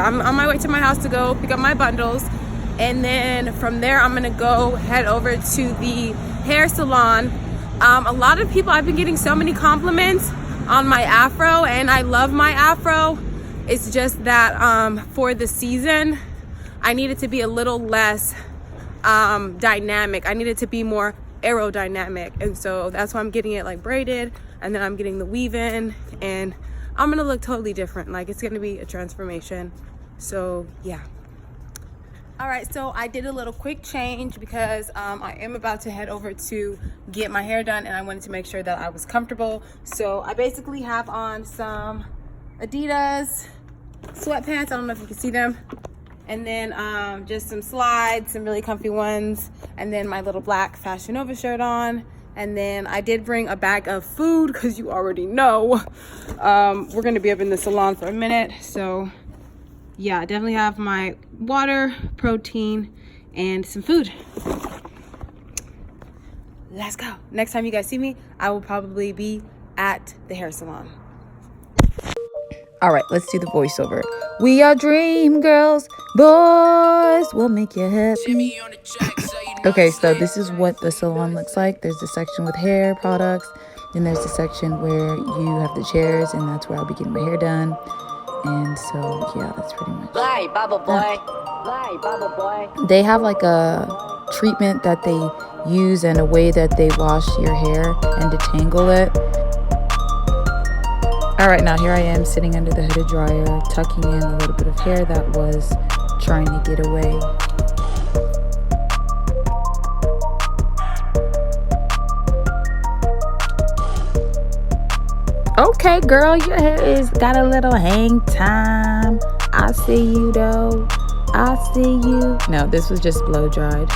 I'm on my way to my house to go pick up my bundles. And then from there, I'm gonna go head over to the hair salon. A lot of people, I've been getting so many compliments on my afro, and I love my afro. It's just that for the season, I need it to be a little less dynamic. I need it to be more aerodynamic, and so that's why I'm getting it like braided, and then I'm getting the weave in, and I'm gonna look totally different. Like, it's gonna be a transformation. So yeah. All right, so I did a little quick change because I am about to head over to get my hair done, and I wanted to make sure that I was comfortable. So I basically have on some Adidas sweatpants. I don't know if you can see them. And then just some slides, some really comfy ones. And then my little black Fashion Nova shirt on. And then I did bring a bag of food because you already know we're gonna be up in the salon for a minute. So yeah, I definitely have my water, protein, and some food. Let's go. Next time you guys see me, I will probably be at the hair salon. All right, let's do the voiceover. We are dream girls, boys will make you happy. Okay, so this is what the salon looks like. There's the section with hair products. Then there's the section where you have the chairs, and that's where I'll be getting my hair done. And so, yeah, that's pretty much. Bye, Bubble Boy. Bye, Bubble Boy. They have like a treatment that they use and a way that they wash your hair and detangle it. All right, now here I am sitting under the hooded dryer, tucking in a little bit of hair that was trying to get away. Okay, girl, your hair is got a little hang time. I see you though. I see you. No, this was just blow dried.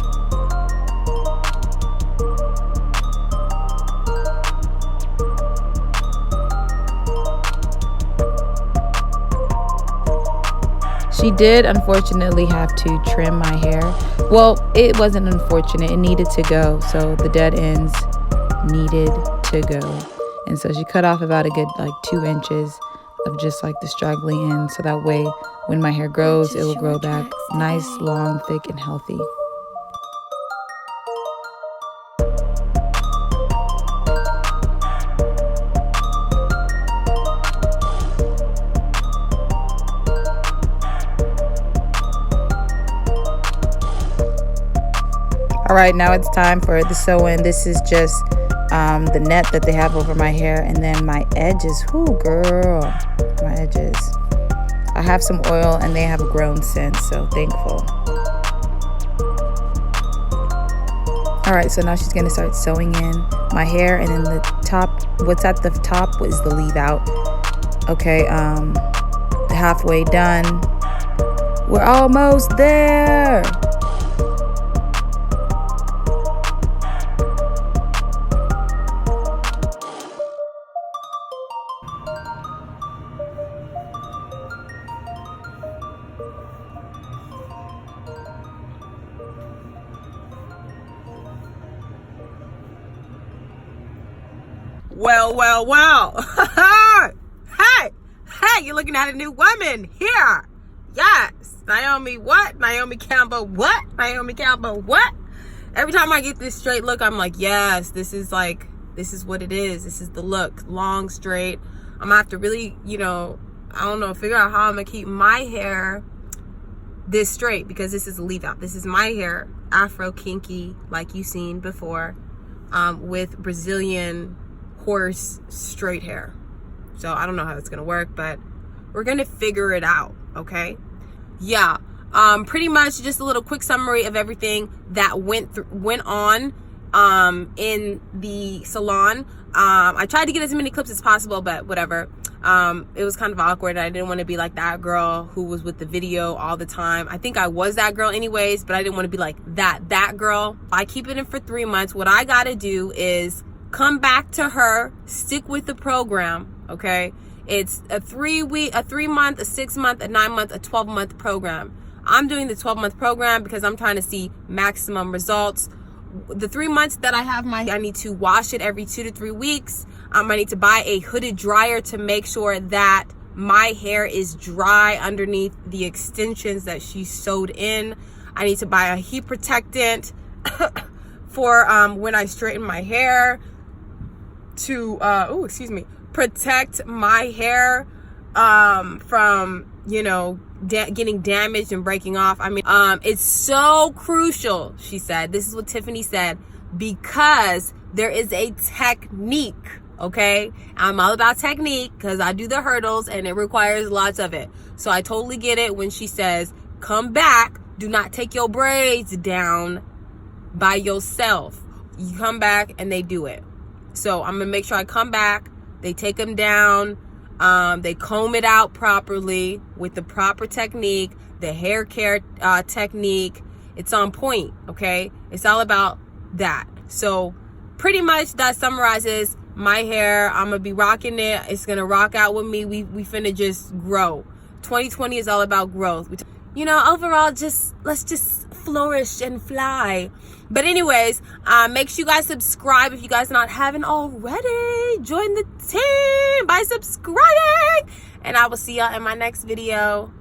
She did unfortunately have to trim my hair. Well, it wasn't unfortunate. It needed to go. So the dead ends needed to go. And so she cut off about a good like 2 inches of just like the straggly end. So that way when my hair grows, it will grow back nice, long, thick, and healthy. All right, now it's time for the sew-in. This is just the net that they have over my hair, and then my edges. Whoo, girl, my edges. I have some oil, and they have grown since, so thankful. All right, so now she's gonna start sewing in my hair, and then the top. What's at the top is the leave out. Okay, halfway done. We're almost there. Well. Hey, you're looking at a new woman here. Yes. Naomi what? Naomi Campbell what? Naomi Campbell what? Every time I get this straight look, I'm like, yes, this is what it is. This is the look. Long, straight. I'm gonna have to really, figure out how I'm gonna keep my hair this straight, because this is a leave out. This is my hair, afro kinky, like you've seen before, with Brazilian horse straight hair. So I don't know how it's gonna work, but we're gonna figure it out. Okay, yeah. Pretty much just a little quick summary of everything that went on in the salon. I tried to get as many clips as possible, but whatever. It was kind of awkward. I didn't want to be like that girl who was with the video all the time. I think I was that girl anyways, but I didn't want to be like that girl. I keep it in for 3 months. What I gotta do is come back to her, stick with the program, okay? It's a 3 month, a 6 month, a 9 month, a 12-month program. I'm doing the 12-month program because I'm trying to see maximum results. The 3 months that I have I need to wash it every 2 to 3 weeks. I need to buy a hooded dryer to make sure that My hair is dry underneath the extensions that she sewed in. I need to buy a heat protectant for when I straighten my hair to protect my hair from, you know, getting damaged and breaking off. I mean, it's so crucial, she said. This is what Tiffany said, because there is a technique. Okay, I'm all about technique because I do the hurdles and it requires lots of it. So I totally get it when she says, come back, do not take your braids down by yourself. You come back and they do it. So I'm gonna make sure I come back, they take them down, they comb it out properly with the proper technique, the hair care technique. It's on point. Okay, it's all about that. So pretty much that summarizes my hair. I'm gonna be rocking it. It's gonna rock out with me. We finna just grow. 2020 is all about growth. You know, overall, let's just flourish and fly. But anyways, make sure you guys subscribe if you guys haven't already. Join the team by subscribing, and I will see y'all in my next video.